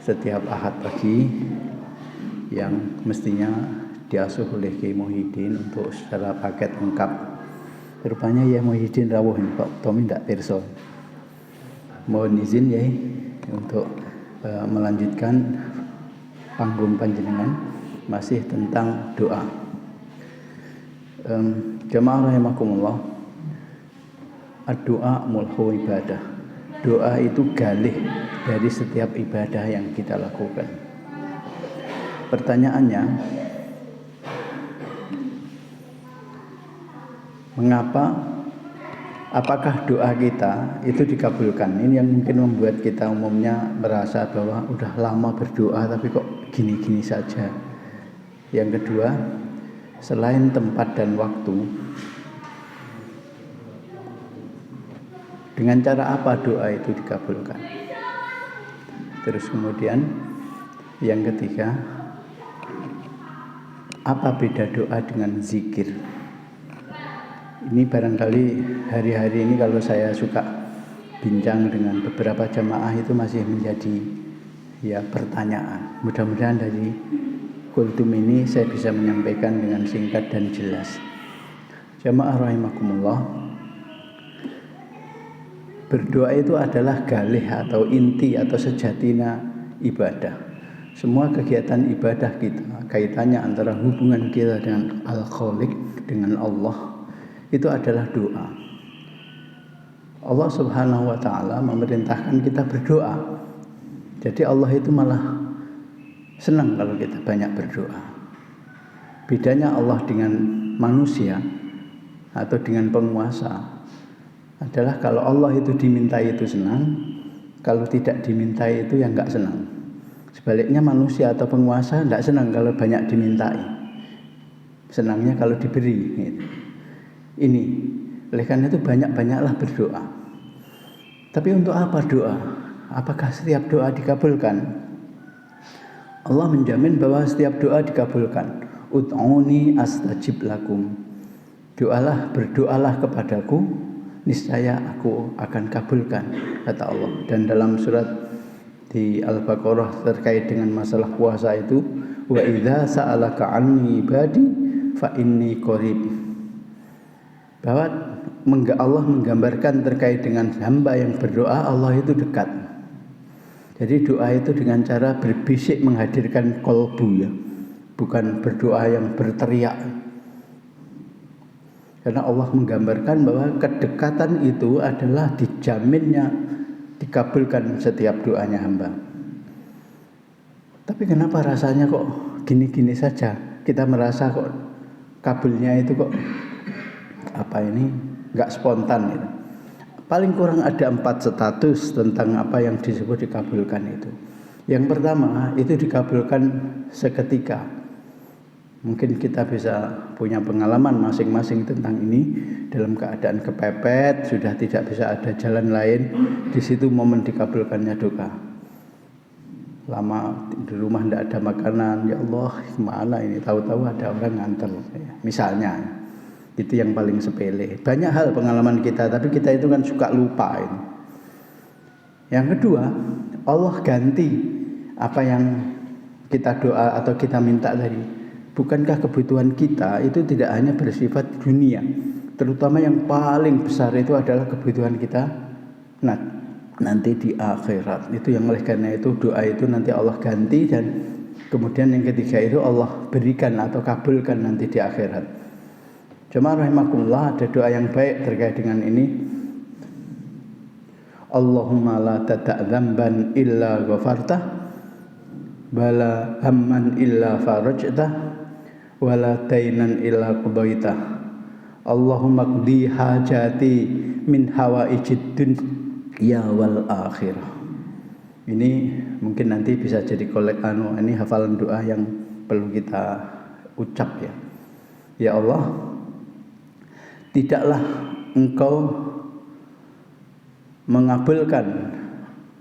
setiap Ahad pagi yang mestinya diasuh oleh Kiai Muhyiddin untuk secara paket lengkap. Rupanya ya Muhyiddin rawuh Pak Tommy ndak pirsa. Mohon izin ya untuk melanjutkan panggung panjenengan masih tentang doa. Jamaah rahimakumullah, ad-doa mulhu ibadah. Doa itu galih dari setiap ibadah yang kita lakukan. Pertanyaannya, apakah doa kita itu dikabulkan? Ini yang mungkin membuat kita umumnya merasa bahwa udah lama berdoa tapi kok gini-gini saja. Yang kedua, selain tempat dan waktu, dengan cara apa doa itu dikabulkan? Terus kemudian yang ketiga, apa beda doa dengan zikir? Ini barangkali hari-hari ini kalau saya suka bincang dengan beberapa jamaah itu masih menjadi pertanyaan. Mudah-mudahan dari kultum ini saya bisa menyampaikan dengan singkat dan jelas. Jamaah rahimakumullah, berdoa itu adalah galih atau inti atau sejatinya ibadah. Semua kegiatan ibadah kita, kaitannya antara hubungan kita dengan Al-Khaliq, dengan Allah, itu adalah doa. Allah Subhanahu wa ta'ala memerintahkan kita berdoa. Jadi Allah itu malah senang kalau kita banyak berdoa. Bedanya Allah dengan manusia atau dengan penguasa adalah kalau Allah itu dimintai itu senang, kalau tidak dimintai itu enggak senang. Sebaliknya manusia atau penguasa enggak senang kalau banyak dimintai. Senangnya kalau diberi gitu. Ini, oleh karena itu banyak-banyaklah berdoa. Tapi untuk apa doa? Apakah setiap doa dikabulkan? Allah menjamin bahwa setiap doa dikabulkan. Ud'uni astajib lakum. Berdoalah kepadaku, niscaya aku akan kabulkan, kata Allah. Dan dalam surat di Al-Baqarah terkait dengan masalah puasa itu, wa idza sa'alaka 'anni ibadi fa inni qarib. Bahwa Allah menggambarkan terkait dengan hamba yang berdoa, Allah itu dekat. Jadi doa itu dengan cara berbisik menghadirkan kolbu, bukan berdoa yang berteriak. Karena Allah menggambarkan bahwa kedekatan itu adalah dijaminnya dikabulkan setiap doanya hamba. Tapi kenapa rasanya kok gini-gini saja? Kita merasa kok kabulnya itu kok enggak spontan gitu. Paling kurang ada 4 status tentang apa yang disebut dikabulkan itu. Yang pertama, itu dikabulkan seketika. Mungkin kita bisa punya pengalaman masing-masing tentang ini. Dalam keadaan kepepet, sudah tidak bisa ada jalan lain, di situ momen dikabulkannya doa. Lama di rumah tidak ada makanan, ya Allah, kemana ini? Tahu-tahu ada orang nganter, misalnya. Itu yang paling sepele. Banyak hal pengalaman kita, tapi kita itu kan suka lupa ini. Yang kedua, Allah ganti apa yang kita doa atau kita minta tadi. Bukankah kebutuhan kita itu tidak hanya bersifat dunia, terutama yang paling besar itu adalah kebutuhan kita nanti di akhirat. Itu yang oleh karena itu doa itu nanti Allah ganti, dan kemudian yang ketiga itu Allah berikan atau kabulkan nanti di akhirat. Jemaah rahimakumullah, ada doa yang baik terkait dengan ini. Allahumma la tada' dzamban illa ghafartah wala hamman illa farajtah wala dainan illa qadaitah. Allahumma qdi hajati min hawaijid dunya wal akhirah. Ini mungkin nanti bisa jadi ini hafalan doa yang perlu kita ucap ya. Ya Allah, tidaklah Engkau mengabulkan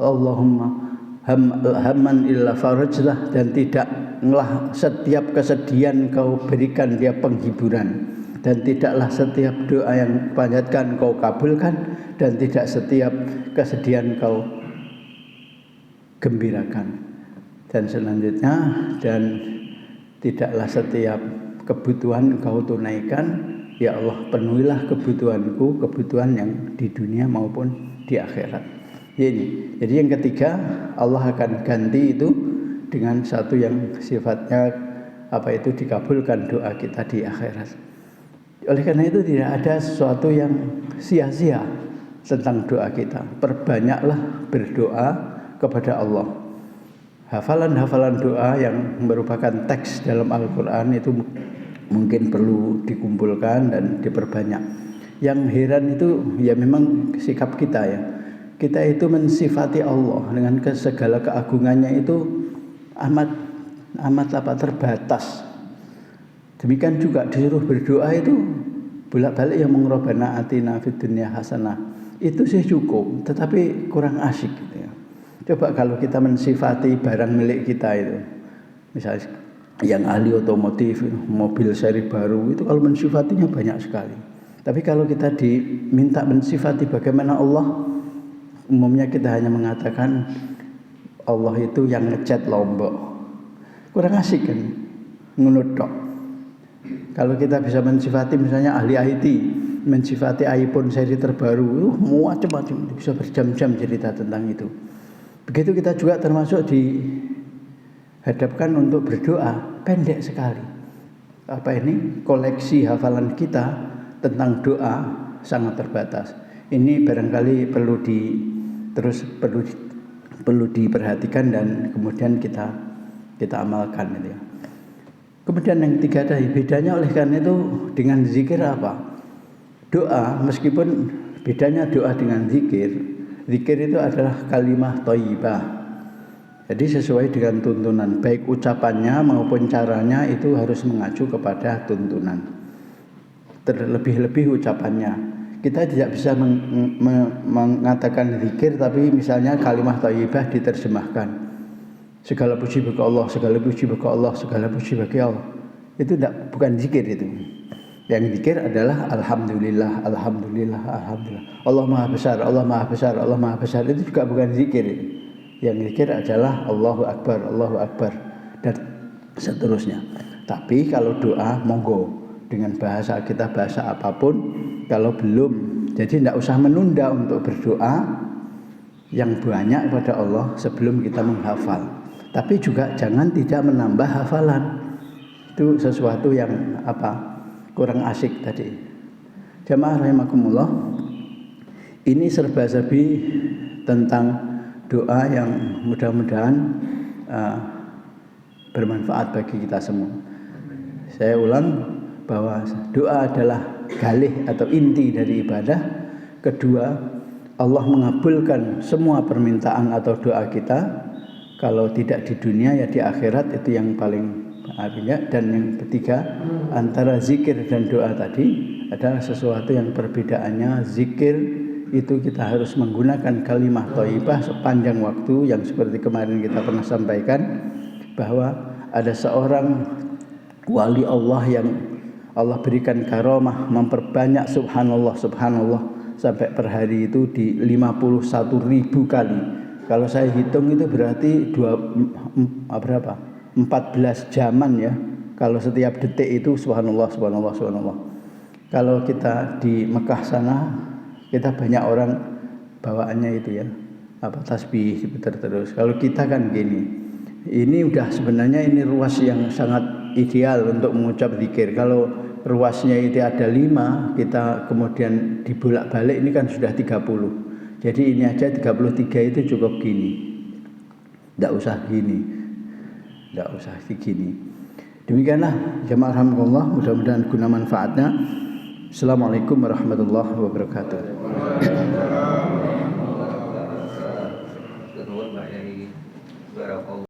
Allahumma hamman illa farajlah, dan tidaklah setiap kesedihan Kau berikan dia penghiburan, dan tidaklah setiap doa yang panjatkan Kau kabulkan, dan tidak setiap kesedihan Kau gembirakan. Dan selanjutnya, dan tidaklah setiap kebutuhan engkau tunaikan, ya Allah penuhilah kebutuhanku, kebutuhan yang di dunia maupun di akhirat. Ini. Jadi yang ketiga, Allah akan ganti itu dengan satu yang sifatnya dikabulkan doa kita di akhirat. Oleh karena itu tidak ada sesuatu yang sia-sia tentang doa kita. Perbanyaklah berdoa kepada Allah. Hafalan-hafalan doa yang merupakan teks dalam Al-Quran itu mungkin perlu dikumpulkan dan diperbanyak. Yang heran itu ya memang sikap kita ya. Kita itu mensifati Allah dengan segala keagungannya itu amat terbatas. Demikian juga disuruh berdoa itu bolak-balik yang Rabbana atina fid dunya hasanah. Itu sih cukup, tetapi kurang asyik gitu ya. Coba kalau kita mensifati barang milik kita itu, misalnya yang ahli otomotif, mobil seri baru itu kalau mensifatinya banyak sekali. Tapi kalau kita diminta mensifati bagaimana Allah, umumnya kita hanya mengatakan Allah itu yang ngecat Lombok. Kurang asik kan, ngunut tok. Kalau kita bisa mensifati misalnya ahli IT, mensifati iPhone seri terbaru, macam-macam, bisa berjam-jam cerita tentang itu. Begitu kita juga termasuk dihadapkan untuk berdoa, pendek sekali. Koleksi hafalan kita tentang doa sangat terbatas. Ini barangkali perlu diperhatikan dan kemudian kita amalkan gitu ya. Kemudian yang tiga tadi, bedanya oleh karena itu dengan zikir apa? Doa, meskipun bedanya doa dengan zikir itu adalah kalimah thayyibah. Jadi sesuai dengan tuntunan, baik ucapannya maupun caranya itu harus mengacu kepada tuntunan. Terlebih-lebih ucapannya. Kita tidak bisa mengatakan zikir tapi misalnya kalimah thayyibah diterjemahkan. Segala puji bagi Allah, segala puji bagi Allah, segala puji bagi Allah. Itu bukan zikir itu. Yang zikir adalah alhamdulillah, alhamdulillah, alhamdulillah. Allah Maha Besar, Allah Maha Besar, Allah Maha Besar. Itu juga bukan zikir itu. Yang zikir adalah Allahu Akbar, Allahu Akbar dan seterusnya. Tapi kalau doa monggo dengan bahasa kita, bahasa apapun, kalau belum, jadi tidak usah menunda untuk berdoa yang banyak kepada Allah sebelum kita menghafal. Tapi juga jangan tidak menambah hafalan. Itu sesuatu yang kurang asyik tadi. Jamaah rahimakumullah, ini serba-serbi tentang doa yang mudah-mudahan bermanfaat bagi kita semua. Saya ulang bahwa doa adalah galih atau inti dari ibadah. Kedua, Allah mengabulkan semua permintaan atau doa kita. Kalau tidak di dunia ya di akhirat, itu yang paling artinya. Dan yang ketiga, antara zikir dan doa tadi adalah sesuatu yang perbedaannya. Zikir itu kita harus menggunakan kalimah thayyibah sepanjang waktu, yang seperti kemarin kita pernah sampaikan bahwa ada seorang wali Allah yang Allah berikan karamah memperbanyak subhanallah sampai per hari itu di 51.000 kali. Kalau saya hitung itu berarti 14 jaman ya. Kalau setiap detik itu subhanallah. Kalau kita di Mekah sana, kita banyak orang bawaannya itu ya, tasbih terus. Kalau kita kan gini. Ini udah sebenarnya ini ruas yang sangat ideal untuk mengucap zikir. Kalau ruasnya itu ada 5, kita kemudian dibolak-balik, ini kan sudah 30. Jadi ini aja 33 itu cukup gini. Tidak usah gini. Demikianlah jamaah rahimakumullah, mudah-mudahan guna manfaatnya. Assalamualaikum warahmatullahi wabarakatuh.